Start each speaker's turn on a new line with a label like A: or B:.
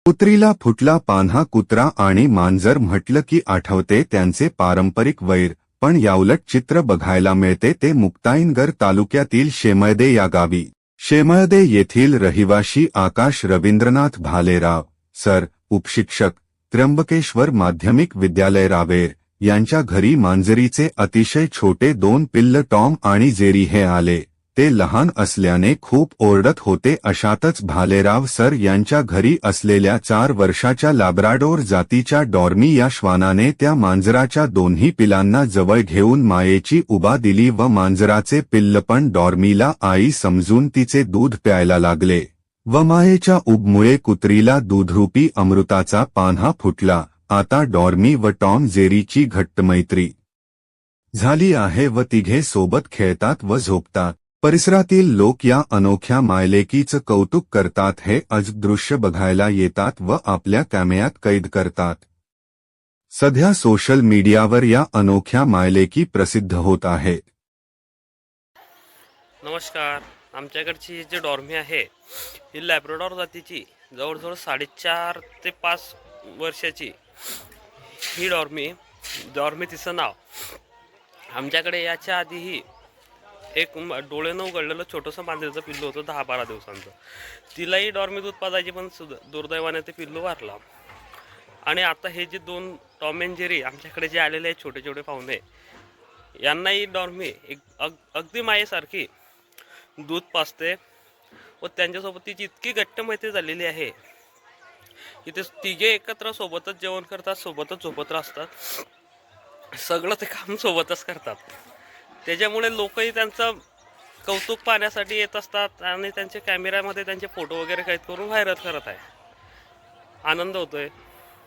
A: कुत्रीला फुटला पान्हा. कुत्रा आणि मांजर म्हटलं की आठवते त्यांचे पारंपरिक वैर, पण याउलट चित्र बघायला मिळते ते मुक्ताईनगर तालुक्यातील शेमळदे या गावी. शेमळदे येथील रहिवाशी आकाश रवींद्रनाथ भालेराव, सर, उपशिक्षक, त्र्यंबकेश्वर माध्यमिक विद्यालय रावेर यांच्या घरी मांजरीचे अतिशय छोटे 2 पिल्ल टॉम आणि जेरी हे आले. ते लहान असल्याने खूप ओरडत होते. अशातच भालेराव सर यांच्या घरी असलेल्या 4 वर्षाच्या लॅब्राडोर जातीच्या डॉर्मी या श्वानाने त्या मांजराच्या दोन्ही पिलांना जवळ घेऊन मायेची उबा दिली व मांजराचे पिल्लपण डॉर्मीला आई समजून तिचे दूध प्यायला लागले व मायेच्या उबमुळे कुत्रीला दूधरूपी अमृताचा पान्हा फुटला. आता डॉर्मी व टॉम जेरीची घट्ट मैत्री झाली आहे व तिघे सोबत खेळतात व झोपतात. परिसरातील लोक या अनोख्या मायलेकीचं कौतुक करतात. हे अजब दृश्य बघायला येतात व आपल्या कॅमेऱ्यात कैद करतात. सध्या सोशल मीडियावर या अनोख्या मायलेकी प्रसिद्ध होत आहेत.
B: नमस्कार. आमच्याकडची जी डॉर्मी आहे ही लॅब्राडोर जातीची जवळजवळ 4.5 ते 5 वर्षाची ही डॉर्मी तिचं नाव. आमच्याकडे याच्या आधीही एक डोळे न उघडलेलं छोटंसं मांजरीचं पिल्लू होतं 10-12 दिवसांचं. तिलाही डॉर्मी दूध पाजायची, पण दुर्दैवाने ते पिल्लू वारला. आणि आता हे जे 2 टॉम अँड जेरी आमच्याकडे जे आलेले आहेत छोटे छोटे पाहुणे, यांनाही डॉर्मी अगदी मायेसारखी दूध पाजते व त्यांच्यासोबत तिची इतकी घट्ट मैत्री झालेली आहे की ते तिघे एकत्र सोबतच जेवण करतात, सोबतच झोपत असतात, सगळं ते काम सोबतच करतात. त्याच्यामुळे लोकही त्यांचं कौतुक पाहण्यासाठी येत असतात आणि त्यांच्या कॅमेऱ्यामध्ये त्यांचे फोटो वगैरे कैद करून व्हायरल करत आहे. आनंद होतोय.